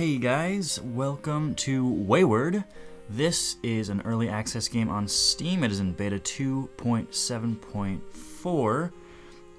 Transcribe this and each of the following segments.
Hey guys, welcome to Wayward. This is an early access game on Steam. It is in beta 2.7.4,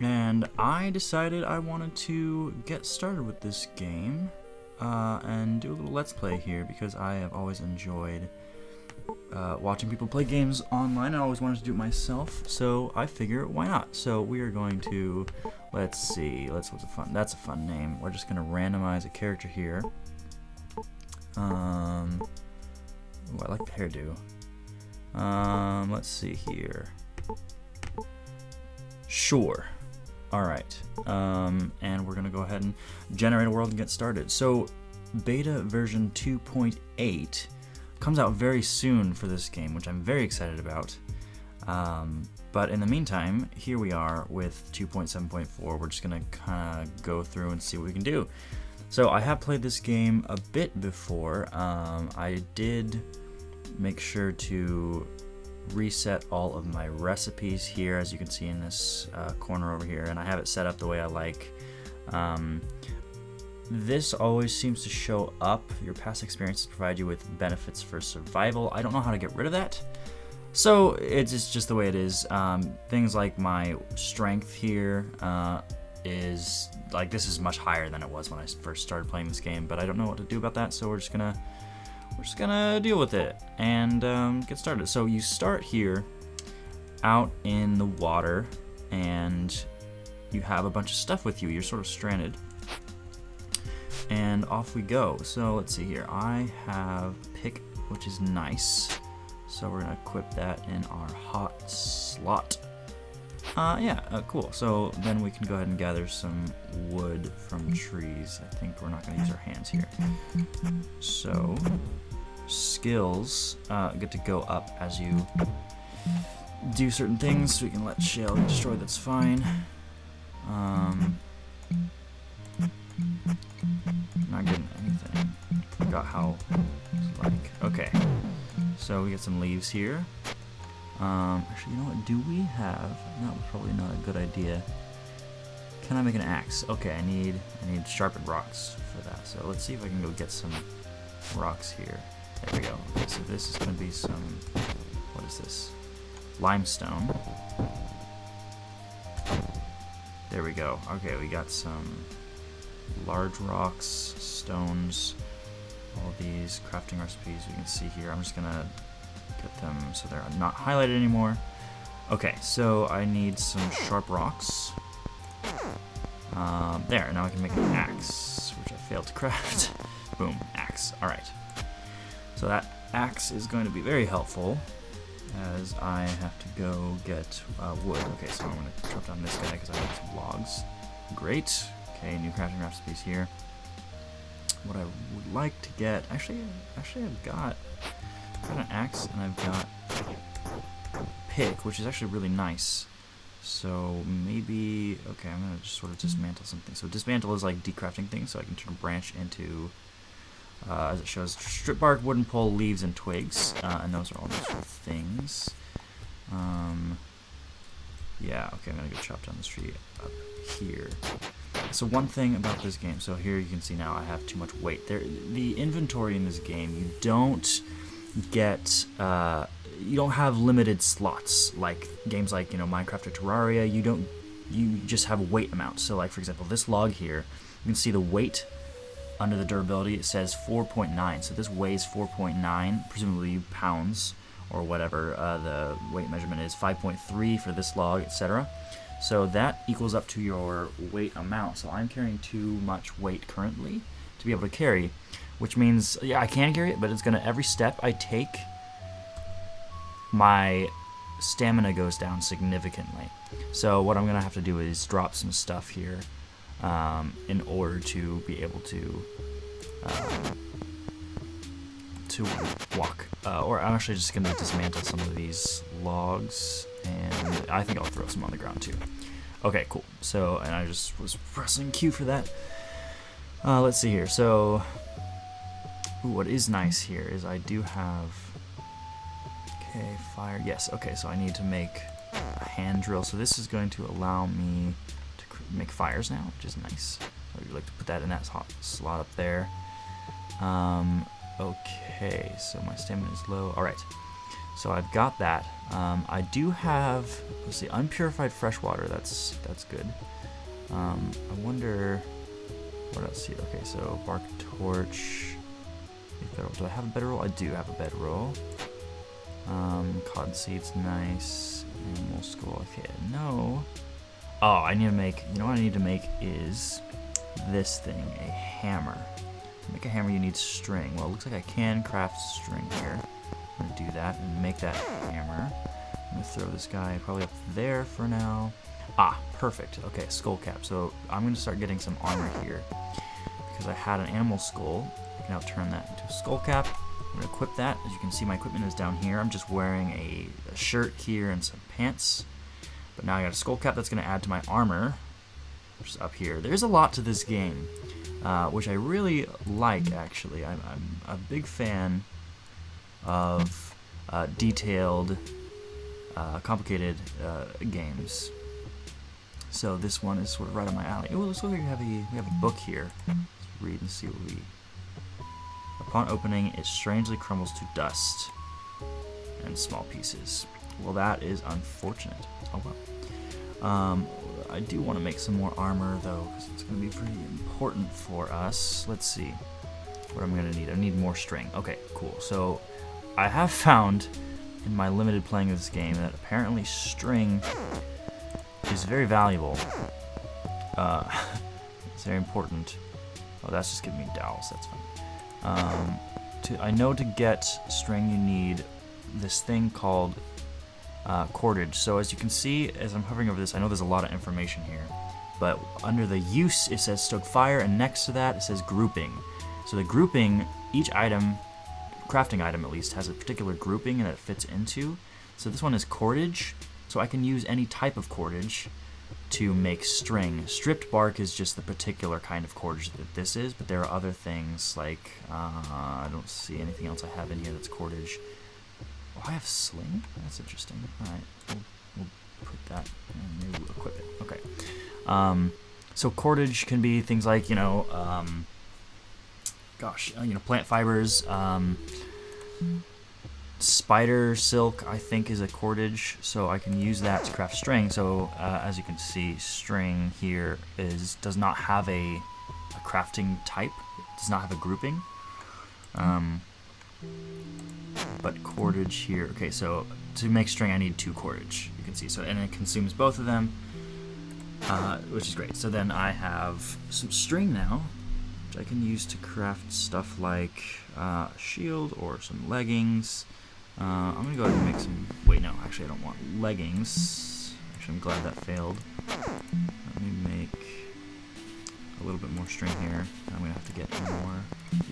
and I decided I wanted to get started with this game and do a little let's play here because I have always enjoyed watching people play games online. I always wanted to do it myself, so I figure why not? So we are going to, let's see, that's a fun name. We're just going to randomize a character here. Ooh, I like the hairdo. Let's see here. Sure. Alright. And we're gonna go ahead and generate a world and get started. So, beta version 2.8 comes out very soon for this game, which I'm very excited about. But in the meantime, here we are with 2.7.4. We're just gonna kinda go through and see what we can do. So I have played this game a bit before. I did make sure to reset all of my recipes here, as you can see in this corner over here, and I have it set up the way I like. This always seems to show up. Your past experiences provide you with benefits for survival. I don't know how to get rid of that. So it's just the way it is. Things like my strength here is like, this is much higher than it was when I first started playing this game, but I don't know what to do about that, so we're just gonna deal with it and get started. So you start here out in the water and you have a bunch of stuff with you. You're sort of stranded and off we go. So let's see here, I have pick, which is nice, so we're gonna equip that in our hot slot. Cool. So then we can go ahead and gather some wood from trees. I think we're not going to use our hands here. So, skills get to go up as you do certain things. So we can let shale get destroyed, that's fine. Not getting anything. Forgot how it's like. Okay. So we get some leaves here. Actually, you know what, do we have, that was probably not a good idea. Can I make an axe? Okay, I need sharpened rocks for that, so let's see if I can go get some rocks here. There we go. Okay, so this is going to be some, what is this? Limestone. There we go. Okay, we got some large rocks, stones, all these crafting recipes you can see here. I'm just going to get them so they're not highlighted anymore. Okay, so I need some sharp rocks. There, now I can make an axe, which I failed to craft. Boom, axe. Alright. So that axe is going to be very helpful as I have to go get wood. Okay, so I'm going to chop down this guy because I have some logs. Great. Okay, new crafting recipes here. What I would like to get, actually I've got an axe and I've got a pick, which is actually really nice. So maybe, okay, I'm gonna just sort of dismantle something. So dismantle is like decrafting things, so I can turn a branch into, as it shows, strip bark, wooden pole, leaves, and twigs, and those are all useful things. Yeah, okay, I'm gonna go chop down this tree up here. So one thing about this game, so here you can see now I have too much weight. The inventory in this game, you don't get you don't have limited slots like games like, you know, Minecraft or Terraria. You just have a weight amount. So like, for example, this log here, you can see the weight under the durability, it says 4.9, so this weighs 4.9, presumably pounds or whatever. The weight measurement is 5.3 for this log, etc. So that equals up to your weight amount. So I'm carrying too much weight currently to be able to carry, which means, yeah, I can carry it, but it's gonna, every step I take, my stamina goes down significantly. So what I'm gonna have to do is drop some stuff here in order to be able to walk. Or I'm actually just gonna dismantle some of these logs, and I think I'll throw some on the ground too. Okay, cool. So, and I just was pressing Q for that. Let's see here. So, ooh, what is nice here is I do have, okay, fire, yes, okay, so I need to make a hand drill, so this is going to allow me to make fires now, which is nice. I would like to put that in that slot up there. Okay, so my stamina is low. All right, so I've got that. I do have, let's see, unpurified fresh water. That's good. I wonder what else here. Okay, so bark torch. Do I have a bedroll? I do have a bedroll. Cotton seeds, nice. Animal skull. Okay, no. Oh, I need to make. You know what I need to make is this thing, a hammer. To make a hammer, you need string. Well, it looks like I can craft string here. I'm gonna do that and make that hammer. I'm gonna throw this guy probably up there for now. Ah, perfect. Okay, skull cap. So I'm gonna start getting some armor here because I had an animal skull. I can now turn that into a skull cap. I'm gonna equip that. As you can see, my equipment is down here. I'm just wearing a shirt here and some pants. But now I got a skull cap that's gonna add to my armor, which is up here. There's a lot to this game, which I really like, actually. I'm a big fan of detailed, complicated games. So this one is sort of right on my alley. Oh, looks like we have a book here. Let's read and see what we... Upon opening, it strangely crumbles to dust and small pieces. Well, that is unfortunate. Oh well. I do want to make some more armor, though, because it's going to be pretty important for us. Let's see what I'm going to need. I need more string. Okay, cool. So I have found in my limited playing of this game that apparently string is very valuable. It's very important. Oh, that's just giving me dowels. That's fine. I know to get string you need this thing called cordage. So as you can see, as I'm hovering over this, I know there's a lot of information here, but under the use it says stoke fire, and next to that it says grouping. So the grouping, each item, crafting item at least, has a particular grouping that it fits into. So this one is cordage, so I can use any type of cordage to make string. Stripped bark is just the particular kind of cordage that this is, but there are other things like, I don't see anything else I have in here that's cordage. Oh, I have sling? That's interesting. Alright, we'll put that and maybe we'll equip it. Okay. So cordage can be things like, plant fibers, spider silk, I think, is a cordage, so I can use that to craft string. So as you can see, string here does not have a crafting type, it does not have a grouping. But cordage here, okay, so to make string I need 2 cordage, you can see, so, and it consumes both of them, which is great. So then I have some string now, which I can use to craft stuff like shield or some leggings. I'm gonna go ahead and make some, wait, no, actually I don't want leggings. Actually, I'm glad that failed. Let me make a little bit more string here. I'm gonna have to get more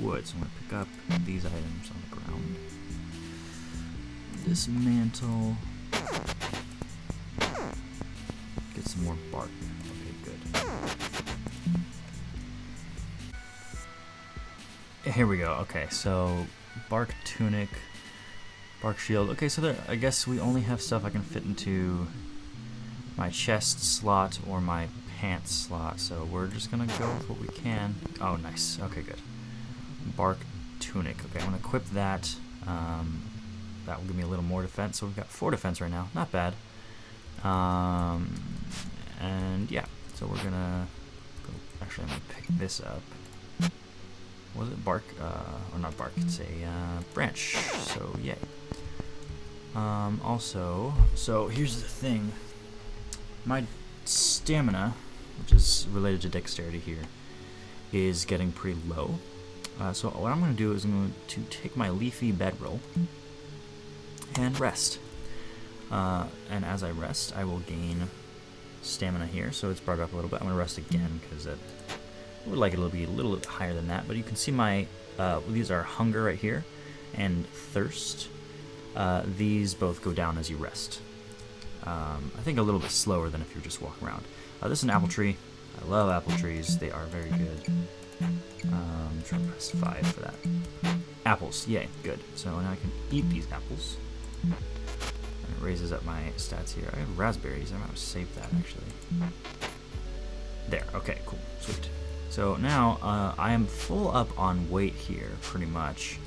wood, so I'm gonna pick up these items on the ground. Dismantle. Get some more bark. Okay, good. Here we go. Okay, so bark tunic, bark shield. Okay, so there, I guess we only have stuff I can fit into my chest slot or my pants slot, so we're just gonna go with what we can. Oh, nice. Okay, good. Bark tunic. Okay, I'm gonna equip that. That will give me a little more defense. So we've got 4 defense right now. Not bad. And yeah, so we're gonna go. Actually, I'm gonna pick this up. Was it bark? Or not bark? It's a branch. So yay. Also, so here's the thing. My stamina, which is related to dexterity here, is getting pretty low. So what I'm going to do is I'm going to take my leafy bedroll and rest. And as I rest, I will gain stamina here. So it's brought up a little bit. I'm going to rest again because I would like it to be a little bit higher than that. But you can see my these are hunger right here and thirst. These both go down as you rest. I think a little bit slower than if you're just walking around. This is an apple tree. I love apple trees. They are very good. I'm trying to press 5 for that. Apples, yay, good. So now I can eat these apples. And it raises up my stats here. I have raspberries. I'm going to save that, actually. There, okay, cool, sweet. So now I am full up on weight here, pretty much.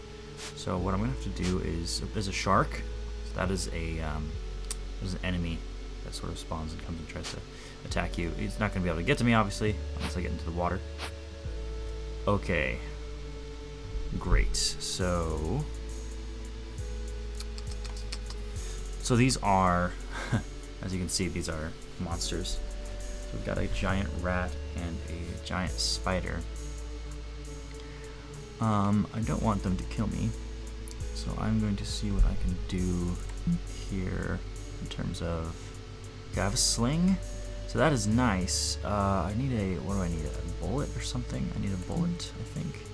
So what I'm gonna have to do is, there's a shark. So that is there's an enemy that sort of spawns and comes and tries to attack you. He's not gonna be able to get to me, obviously, unless I get into the water. Okay. Great. So these are, as you can see, these are monsters. So we've got a giant rat and a giant spider. I don't want them to kill me, so I'm going to see what I can do here in terms of. Okay, I have a sling, so that is nice. I need a, what do I need? A bullet or something? I need a bullet, I think.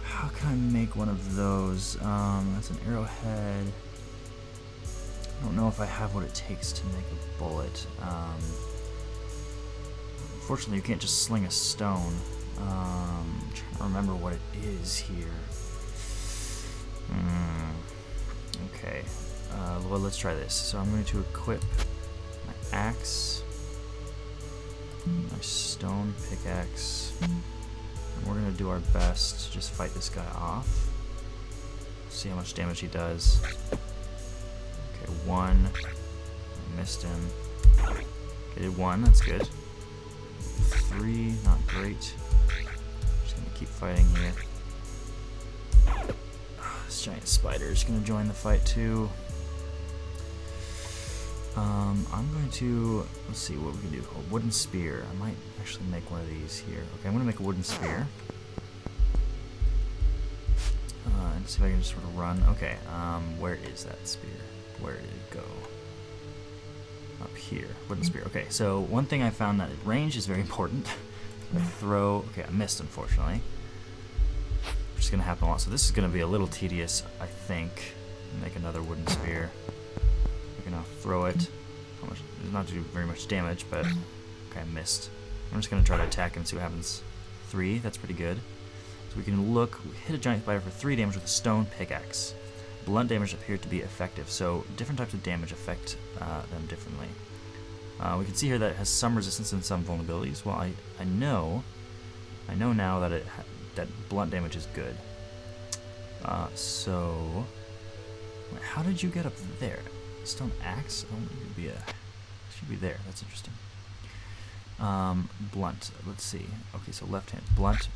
How can I make one of those? That's an arrowhead. I don't know if I have what it takes to make a bullet. Unfortunately, you can't just sling a stone. I'm trying to remember what it is here. Okay. Well, let's try this. So I'm going to equip my axe, my stone pickaxe, and we're going to do our best to just fight this guy off. See how much damage he does. Okay, 1. I missed him. Okay, did 1. That's good. 3. Not great. Just gonna keep fighting here. This giant spider is gonna join the fight too. I'm going to, let's see what we can do. A wooden spear. I might actually make one of these here. Okay, I'm gonna make a wooden spear. And see if I can just sort of run. Okay, where is that spear? Where did it go? Up here. Wooden spear. Okay, so one thing I found that range is very important. I throw. Okay, I missed, unfortunately. Which is going to happen a lot. So this is going to be a little tedious, I think. Make another wooden spear. I'm going to throw it. Does not do very much damage, but okay, I missed. I'm just going to try to attack him and see what happens. 3. That's pretty good. So we can look. We hit a giant spider for 3 damage with a stone pickaxe. Blunt damage appeared to be effective, so different types of damage affect them differently. We can see here that it has some resistance and some vulnerabilities. Well, I know now that that blunt damage is good. So, wait, how did you get up there? Stone axe? Oh, should be there. That's interesting. Blunt. Let's see. Okay, so left hand blunt.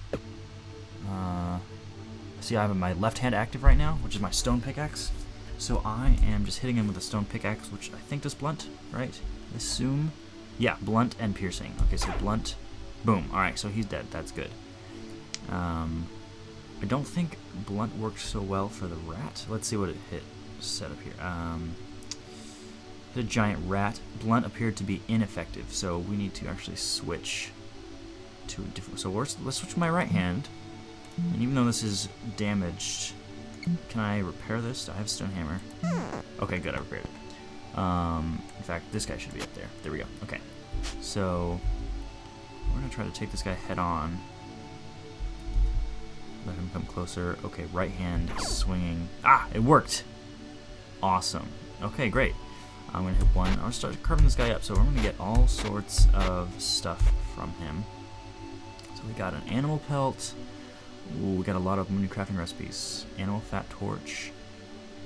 See, I have my left hand active right now, which is my stone pickaxe. So I am just hitting him with a stone pickaxe, which I think does blunt, right? I assume. Yeah, blunt and piercing. Okay, so blunt. Boom. Alright, so he's dead. That's good. I don't think blunt works so well for the rat. Let's see what it hit. Set up here. Hit a giant rat. Blunt appeared to be ineffective, so we need to actually switch to a different. So let's switch to my right hand. And even though this is damaged, can I repair this? I have a stone hammer. Okay, good, I repaired it. In fact, this guy should be up there. There we go. Okay. So, we're going to try to take this guy head on. Let him come closer. Okay, right hand swinging. Ah, it worked! Awesome. Okay, great. I'm going to hit 1. I'm going to start carving this guy up. So, we're going to get all sorts of stuff from him. So, we got an animal pelt. Ooh, we got a lot of new crafting recipes. Animal fat torch.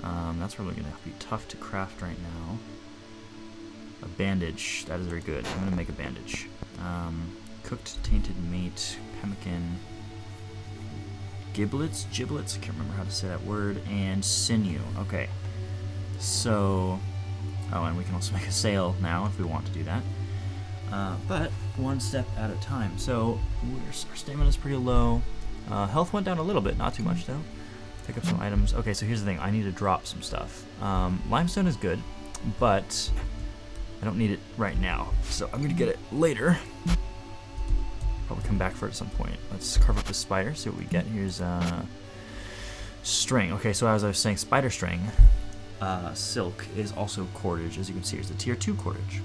That's really going to be tough to craft right now. A bandage. That is very good. I'm going to make a bandage. Cooked tainted meat. Pemmican. Giblets? Giblets? I can't remember how to say that word. And sinew. Okay. So... Oh, and we can also make a sail now if we want to do that. But one step at a time. So our stamina is pretty low. Health went down a little bit, not too much though. Pick up some items. Okay, so here's the thing. I need to drop some stuff. Limestone is good, but I don't need it right now. So I'm going to get it later. Probably come back for it at some point. Let's carve up the spider, see what we get. Here's string. Okay, so as I was saying, spider string, silk is also cordage. As you can see, here's the tier 2 cordage.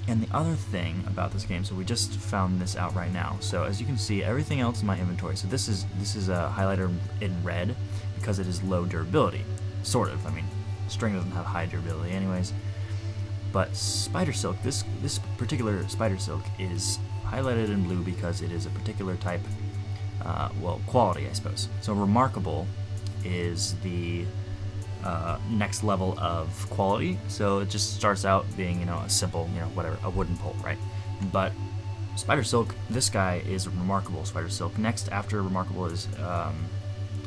And the other thing about this game, so we just found this out right now. So as you can see, everything else in my inventory. So this is highlighted in red because it is low durability, sort of. I mean, string doesn't have high durability, anyways. But spider silk, this particular spider silk is highlighted in blue because it is a particular type, well, quality, I suppose. So remarkable is the next level of quality. So it just starts out being, you know, a simple, you know, whatever, a wooden pole, right? But spider silk, this guy is remarkable spider silk. Next after remarkable is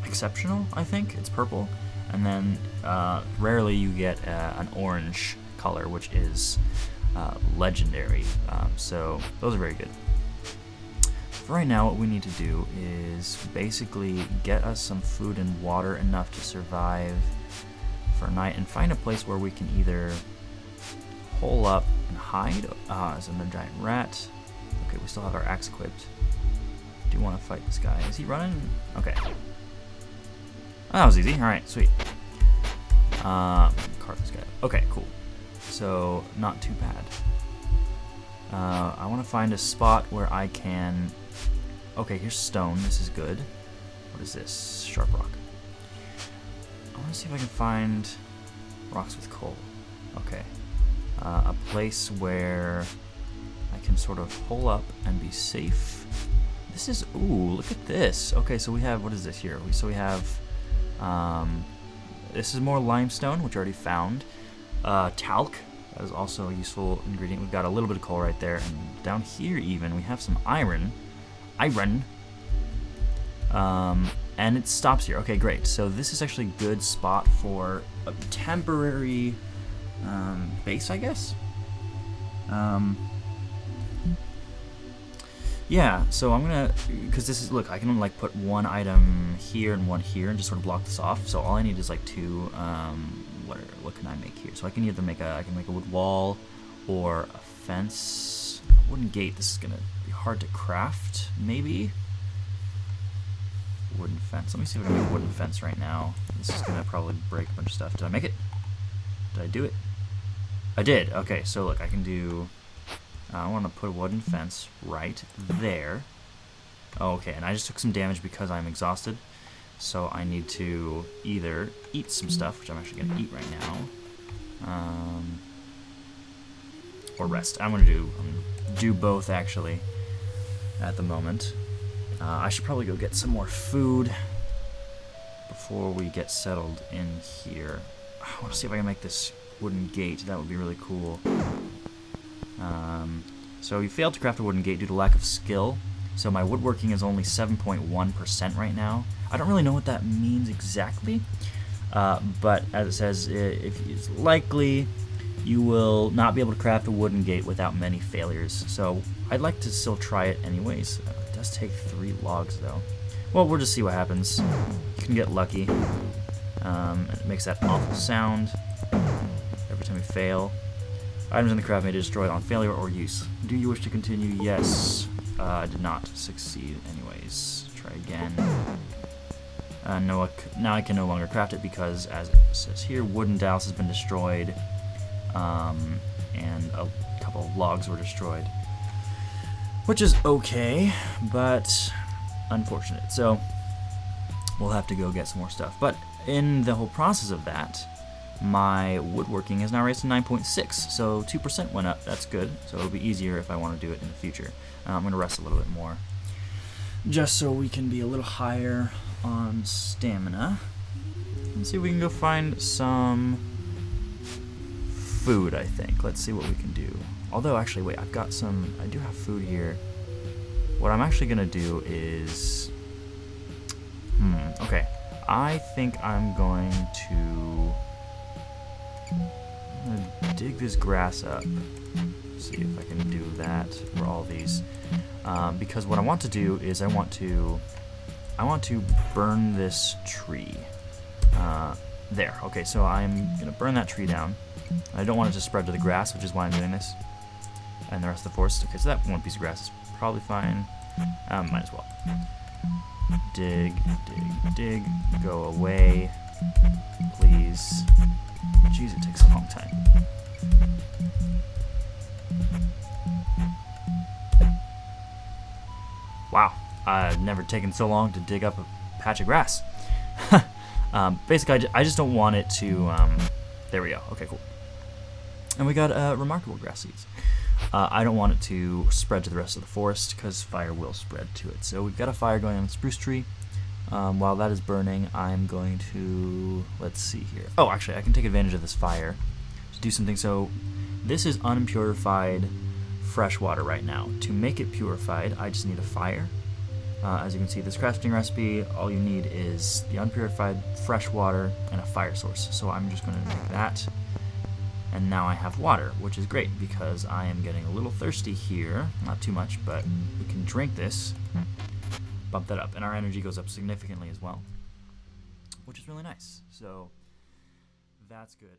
exceptional, I think. It's purple. And then rarely you get an orange color, which is legendary. So those are very good. For right now, what we need to do is basically get us some food and water enough to survive for a night, and find a place where we can either hole up and hide. Is another giant rat. Okay, we still have our axe equipped. Do want to fight this guy. Is he running? Okay. Oh, that was easy. Alright, sweet. Carve this guy. Okay, cool. So, not too bad. I want to find a spot where I can... Okay, here's stone. This is good. What is this? Sharp rock. I want to see if I can find rocks with coal. Okay. A place where I can sort of hole up and be safe. This is... Ooh, look at this. Okay, so we have... What is this here? So we have... this is more limestone, which I already found. Talc. That is also a useful ingredient. We've got a little bit of coal right there. And down here even, we have some iron. And it stops here. Okay, great. So this is actually a good spot for a temporary base, I guess. Yeah, so I'm gonna, because this is, look, I can like put one item here and one here and just sort of block this off. So all I need is like two, what can I make here? So I can either make a wood wall or a fence. A wooden gate, this is gonna be hard to craft, maybe. Wooden fence. Let me see if I can make a wooden fence right now. This is gonna probably break a bunch of stuff. Did I make it? Did I do it? I did. Okay, so look, I can do... I want to put a wooden fence right there. Oh, okay, and I just took some damage because I'm exhausted. So I need to either eat some stuff, which I'm actually gonna eat right now, or rest. I'm gonna do both actually at the moment. I should probably go get some more food before we get settled in here. I want to see if I can make this wooden gate. That would be really cool. So we failed to craft a wooden gate due to lack of skill. So my woodworking is only 7.1% right now. I don't really know what that means exactly. But as it says, it's likely you will not be able to craft a wooden gate without many failures. So I'd like to still try it anyways. It does take 3 logs though. Well, we'll just see what happens. You can get lucky. And it makes that awful sound every time you fail. Items in the craft may be destroyed on failure or use. Do you wish to continue? Yes. I did not succeed anyways. Try again. No, now I can no longer craft it because, as it says here, wooden dowse has been destroyed, and a couple of logs were destroyed. Which is okay, but unfortunate. So we'll have to go get some more stuff. But in the whole process of that, my woodworking is now raised to 9.6, so 2% went up. That's good. So it'll be easier if I want to do it in the future. I'm going to rest a little bit more, just so we can be a little higher on stamina. Let's see if we can go find some food, I think. Let's see what we can do. Although, actually, wait, I do have food here. What I'm actually going to do is... okay. I think I'm going to dig this grass up. See if I can do that for all these. Because what I want to do is I want to burn this tree. There. Okay, so I'm going to burn that tree down. I don't want it to spread to the grass, which is why I'm doing this. And the rest of the forest. Okay, so that one piece of grass is probably fine. Might as well. Dig, dig, dig. Go away. Please. Jeez, it takes a long time. Wow, I've never taken so long to dig up a patch of grass. Basically, I just don't want it to... there we go. Okay, cool. And we got remarkable grass seeds. I don't want it to spread to the rest of the forest because fire will spread to it. So we've got a fire going on the spruce tree. While that is burning, I'm going to, let's see here. Oh, actually, I can take advantage of this fire to do something. So this is unpurified fresh water right now. To make it purified, I just need a fire. As you can see, this crafting recipe, all you need is the unpurified fresh water and a fire source. So I'm just going to make that. And now I have water, which is great because I am getting a little thirsty here. Not too much, but we can drink this, bump that up, and our energy goes up significantly as well, which is really nice. So that's good.